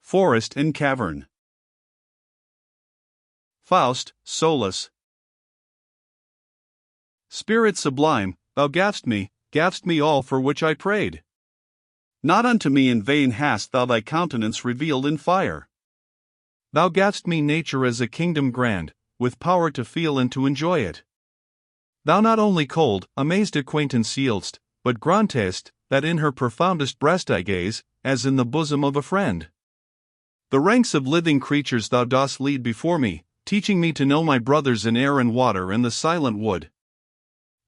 forest and cavern. Faust, Solus. Spirit sublime, thou gav'st me all for which I prayed. Not unto me in vain hast thou thy countenance revealed in fire. Thou gav'st me nature as a kingdom grand, with power to feel and to enjoy it. Thou not only cold, amazed acquaintance yield'st, but grantest, that in her profoundest breast I gaze, as in the bosom of a friend. The ranks of living creatures thou dost lead before me, teaching me to know my brothers in air and water and the silent wood.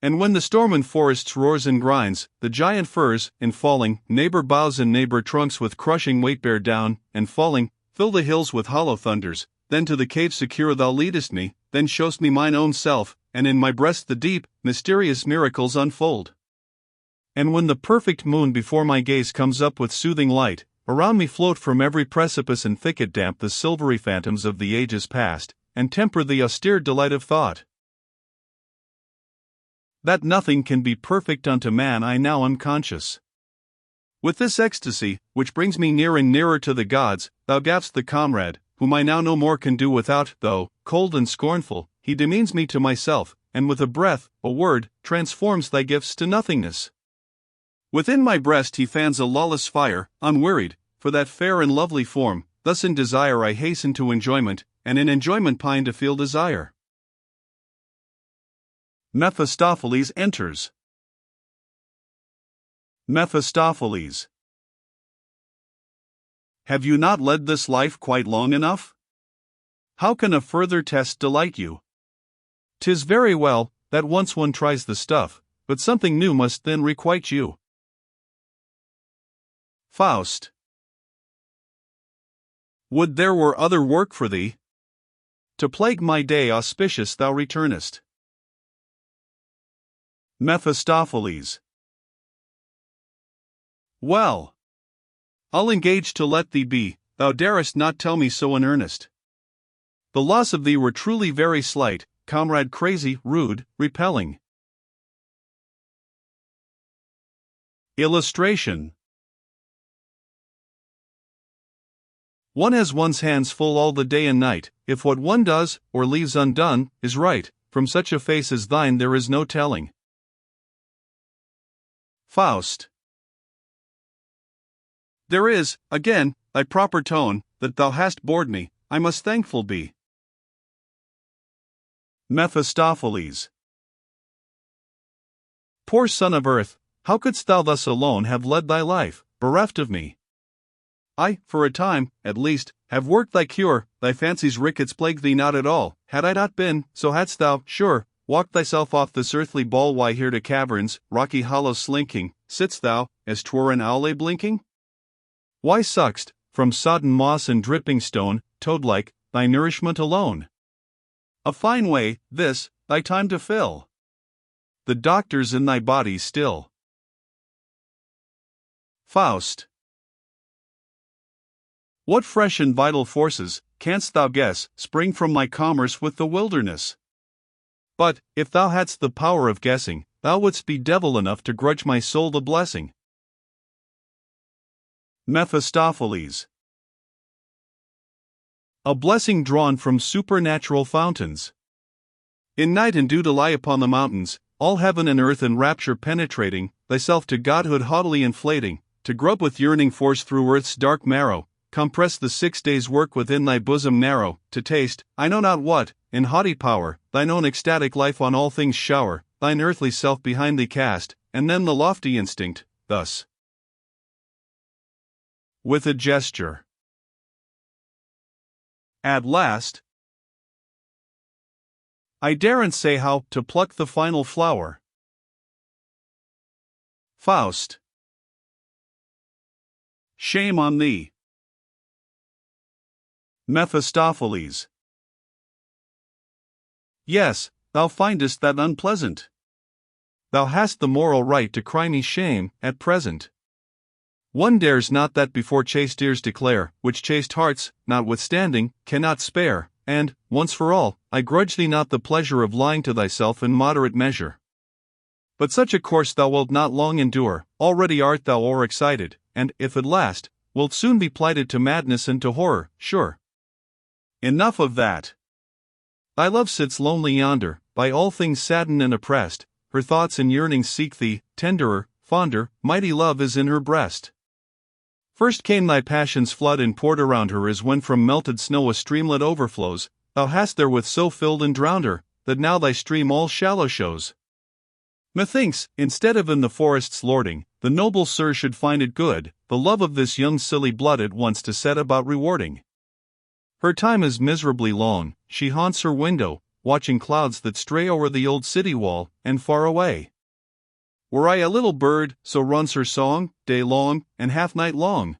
And when the storm in forests roars and grinds, the giant firs, in falling, neighbor boughs and neighbor trunks with crushing weight bear down, and falling, fill the hills with hollow thunders, then to the cave secure thou leadest me, then show'st me mine own self, and in my breast the deep, mysterious miracles unfold. And when the perfect moon before my gaze comes up with soothing light, around me float from every precipice and thicket damp the silvery phantoms of the ages past, and temper the austere delight of thought. That nothing can be perfect unto man I now am conscious. With this ecstasy, which brings me near and nearer to the gods, thou gav'st the comrade, whom I now no more can do without, though, cold and scornful, he demeans me to myself, and with a breath, a word, transforms thy gifts to nothingness. Within my breast he fans a lawless fire, unwearied, for that fair and lovely form, thus in desire I hasten to enjoyment, and in enjoyment pine to feel desire. Mephistopheles enters. Mephistopheles. Have you not led this life quite long enough? How can a further test delight you? 'Tis very well, that once one tries the stuff, but something new must then requite you. Faust. Would there were other work for thee! To plague my day auspicious thou returnest. Mephistopheles. Well, I'll engage to let thee be, thou darest not tell me so in earnest. The loss of thee were truly very slight, comrade crazy, rude, repelling. Illustration. One has one's hands full all the day and night, if what one does, or leaves undone, is right. From such a face as thine there is no telling. Faust. There is, again, thy proper tone, that thou hast bored me, I must thankful be. Mephistopheles. Poor son of earth, how couldst thou thus alone have led thy life, bereft of me? I, for a time, at least, have worked thy cure, thy fancy's rickets plague thee not at all. Had I not been, so hadst thou, sure, walked thyself off this earthly ball. Why here to caverns, rocky hollows slinking, sitst thou, as 'twere an owl blinking? Why suck'st, from sodden moss and dripping stone, toad-like, thy nourishment alone? A fine way, this, thy time to fill. The doctor's in thy body still. Faust. What fresh and vital forces, canst thou guess, spring from my commerce with the wilderness? But, if thou hadst the power of guessing, thou wouldst be devil enough to grudge my soul the blessing. Mephistopheles. A blessing drawn from supernatural fountains. In night and dew to lie upon the mountains, all heaven and earth in rapture penetrating, thyself to godhood haughtily inflating, to grub with yearning force through earth's dark marrow, compress the 6 days' work within thy bosom narrow, to taste, I know not what, in haughty power, thine own ecstatic life on all things shower, thine earthly self behind thee cast, and then the lofty instinct, thus. With a gesture. At last, I daren't say how to pluck the final flower. Faust. Shame on thee. Mephistopheles. Yes, thou findest that unpleasant. Thou hast the moral right to cry me shame, at present. One dares not that before chaste ears declare, which chaste hearts, notwithstanding, cannot spare, and, once for all, I grudge thee not the pleasure of lying to thyself in moderate measure. But such a course thou wilt not long endure, already art thou o'er-excited, and, if it last, wilt soon be plighted to madness and to horror, sure. Enough of that. Thy love sits lonely yonder, by all things saddened and oppressed, her thoughts and yearnings seek thee, tenderer, fonder, mighty love is in her breast. First came thy passion's flood and poured around her as when from melted snow a streamlet overflows, thou hast therewith so filled and drowned her, that now thy stream all shallow shows. Methinks, instead of in the forest's lording, the noble sir should find it good, the love of this young silly blood at once to set about rewarding. Her time is miserably long, she haunts her window, watching clouds that stray over the old city wall, and far away. Were I a little bird, so runs her song, day long, and half night long.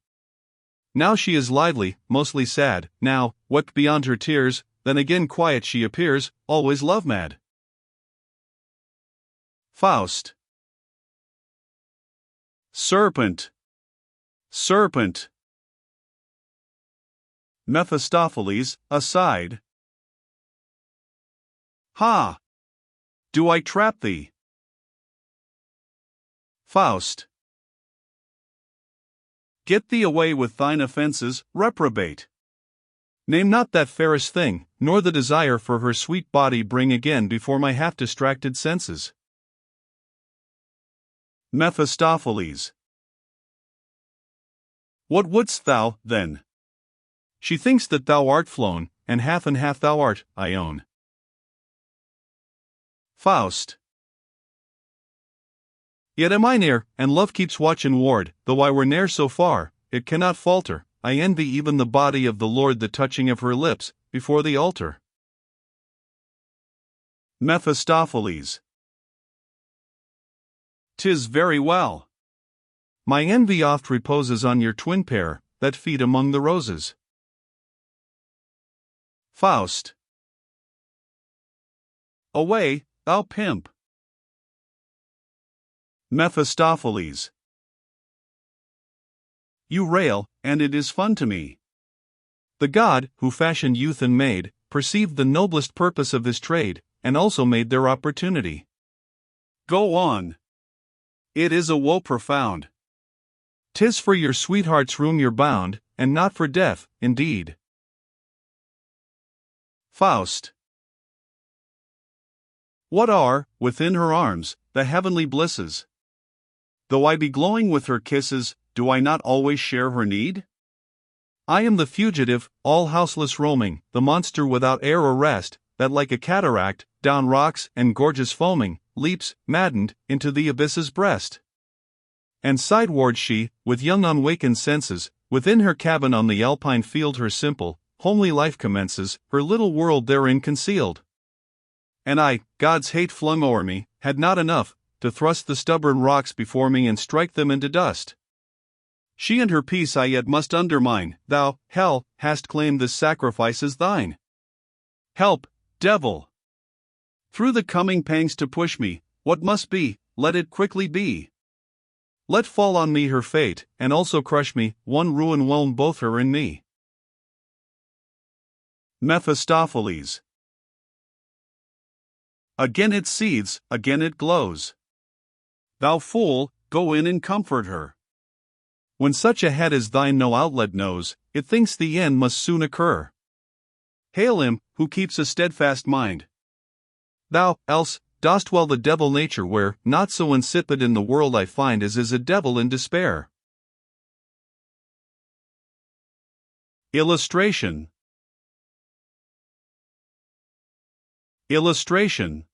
Now she is lively, mostly sad, now, wept beyond her tears, then again quiet she appears, always love-mad. Faust. Serpent. Serpent. Mephistopheles, aside. Ha! Do I trap thee? Faust. Get thee away with thine offences, reprobate. Name not that fairest thing, nor the desire for her sweet body bring again before my half-distracted senses. Mephistopheles. What wouldst thou, then? She thinks that thou art flown, and half thou art, I own. Faust. Yet am I near, and love keeps watch and ward, though I were ne'er so far, it cannot falter, I envy even the body of the Lord the touching of her lips, before the altar. Mephistopheles. 'Tis very well. My envy oft reposes on your twin pair, that feed among the roses. Faust. Away, thou pimp. Mephistopheles. You rail, and it is fun to me. The God, who fashioned youth and maid, perceived the noblest purpose of his trade, and also made their opportunity. Go on. It is a woe profound. 'Tis for your sweetheart's room you're bound, and not for death, indeed. Faust. What are, within her arms, the heavenly blisses? Though I be glowing with her kisses, do I not always share her need? I am the fugitive, all houseless roaming, the monster without air or rest, that like a cataract, down rocks and gorges foaming, leaps, maddened, into the abyss's breast. And sidewards she, with young unwakened senses, within her cabin on the alpine field her simple, homely life commences, her little world therein concealed. And I, God's hate flung o'er me, had not enough, to thrust the stubborn rocks before me and strike them into dust. She and her peace I yet must undermine, thou, hell, hast claimed this sacrifice as thine. Help, devil! Through the coming pangs to push me, what must be, let it quickly be. Let fall on me her fate, and also crush me, one ruin whelm both her and me. Mephistopheles. Again it seethes, again it glows. Thou fool, go in and comfort her. When such a head as thine no outlet knows, it thinks the end must soon occur. Hail him, who keeps a steadfast mind. Thou, else, dost well the devil nature where, not so insipid in the world I find as is a devil in despair. Illustration. Illustration.